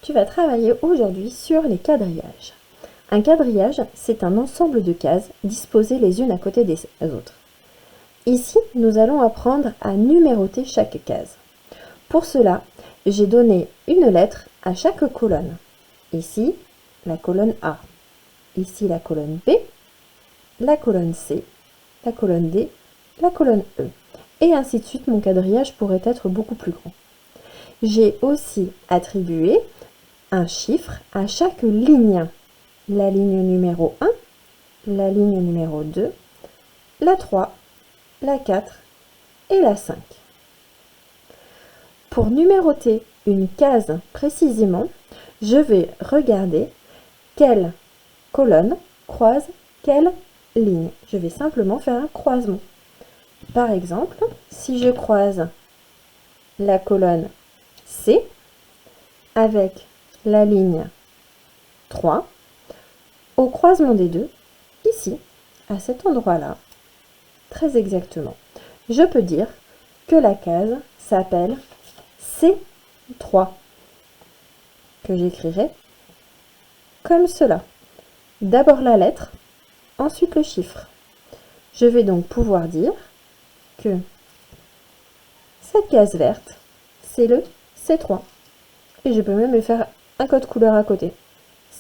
tu vas travailler aujourd'hui sur les quadrillages. Un quadrillage, c'est un ensemble de cases disposées les unes à côté des autres. Ici, nous allons apprendre à numéroter chaque case. Pour cela, j'ai donné une lettre à chaque colonne. Ici, la colonne A. Ici, la colonne B, la colonne C, la colonne D, la colonne E. Et ainsi de suite, mon quadrillage pourrait être beaucoup plus grand. J'ai aussi attribué un chiffre à chaque ligne. La ligne numéro 1, la ligne numéro 2, la 3, la 4 et la 5. Pour numéroter une case précisément, je vais regarder quelle colonne croise quelle ligne. Je vais simplement faire un croisement. Par exemple, si je croise la colonne C avec la ligne 3, au croisement des deux, ici, à cet endroit-là, très exactement, je peux dire que la case s'appelle C3, que j'écrirai comme cela. D'abord la lettre, ensuite le chiffre. Je vais donc pouvoir dire que cette case verte, c'est le C3. Et je peux même faire un code couleur à côté.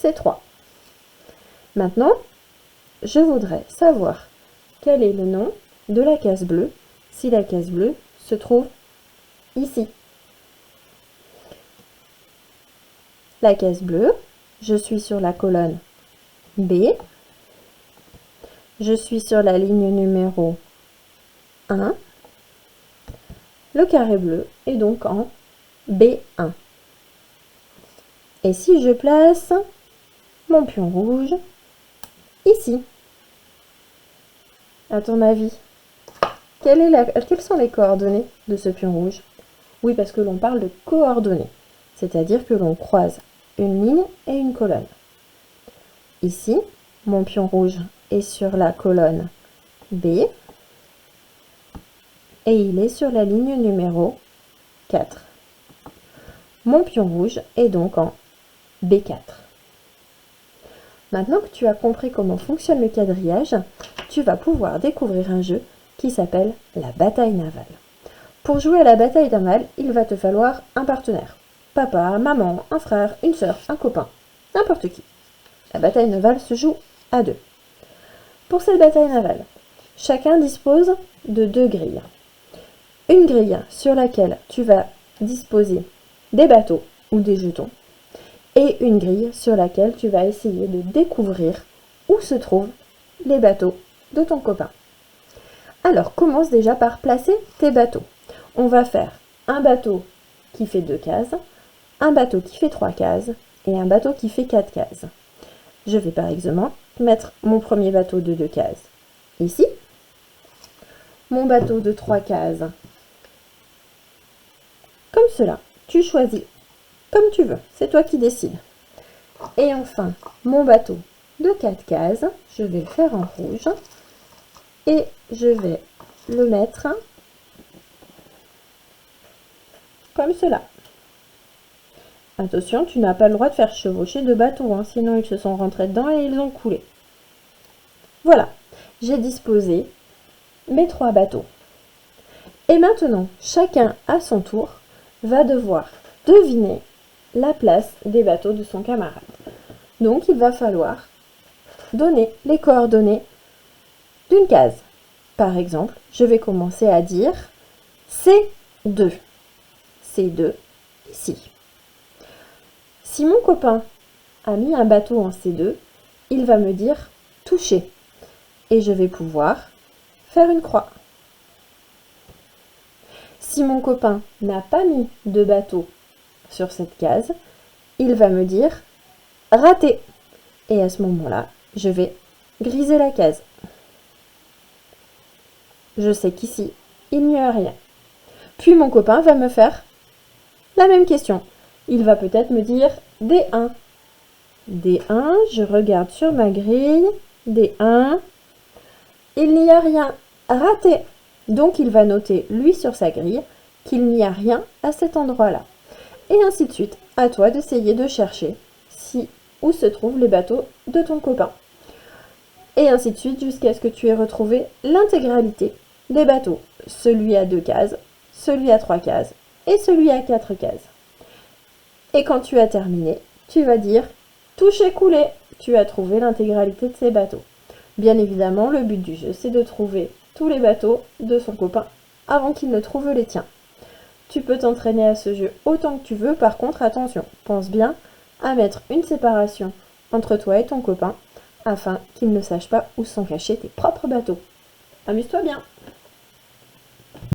C3. Maintenant, je voudrais savoir quel est le nom de la case bleue, si la case bleue se trouve ici. La case bleue, je suis sur la colonne B. Je suis sur la ligne numéro 1. Le carré bleu est donc en B1. Et si je place mon pion rouge ici, à ton avis, quelles sont les coordonnées de ce pion rouge? Oui, parce que l'on parle de coordonnées, c'est-à-dire que l'on croise une ligne et une colonne. Ici, mon pion rouge est sur la colonne B et il est sur la ligne numéro 4. Mon pion rouge est donc en B4. Maintenant que tu as compris comment fonctionne le quadrillage, tu vas pouvoir découvrir un jeu qui s'appelle la bataille navale. Pour jouer à la bataille navale, il va te falloir un partenaire. Papa, maman, un frère, une sœur, un copain, n'importe qui. La bataille navale se joue à 2. Pour cette bataille navale, chacun dispose de 2 grilles. Une grille sur laquelle tu vas disposer des bateaux ou des jetons et une grille sur laquelle tu vas essayer de découvrir où se trouvent les bateaux de ton copain. Alors, commence déjà par placer tes bateaux. On va faire un bateau qui fait 2 cases, un bateau qui fait 3 cases et un bateau qui fait 4 cases. Je vais par exemple mettre mon premier bateau de 2 cases ici, mon bateau de 3 cases comme cela. Tu choisis comme tu veux, c'est toi qui décides. Et enfin, mon bateau de 4 cases, je vais le faire en rouge et je vais le mettre comme cela. Attention, tu n'as pas le droit de faire chevaucher de bateaux, hein, sinon ils se sont rentrés dedans et ils ont coulé. Voilà, j'ai disposé mes 3 bateaux. Et maintenant, chacun à son tour va devoir deviner la place des bateaux de son camarade. Donc, il va falloir donner les coordonnées d'une case. Par exemple, je vais commencer à dire C2. C2, ici. Si mon copain a mis un bateau en C2, il va me dire toucher. Et je vais pouvoir faire une croix. Si mon copain n'a pas mis de bateau sur cette case, il va me dire raté. Et à ce moment-là, je vais griser la case. Je sais qu'ici, il n'y a rien. Puis mon copain va me faire la même question. Il va peut-être me dire D1. D1, je regarde sur ma grille. D1, il n'y a rien. Raté. Donc il va noter, lui, sur sa grille, qu'il n'y a rien à cet endroit-là. Et ainsi de suite. À toi d'essayer de chercher où se trouvent les bateaux de ton copain. Et ainsi de suite jusqu'à ce que tu aies retrouvé l'intégralité des bateaux. Celui à 2 cases, celui à 3 cases et celui à 4 cases. Et quand tu as terminé, tu vas dire « Touche écoulé !» Tu as trouvé l'intégralité de ces bateaux. Bien évidemment, le but du jeu, c'est de trouver tous les bateaux de son copain avant qu'il ne trouve les tiens. Tu peux t'entraîner à ce jeu autant que tu veux, par contre, attention, pense bien à mettre une séparation entre toi et ton copain afin qu'il ne sache pas où sont cachés tes propres bateaux. Amuse-toi bien!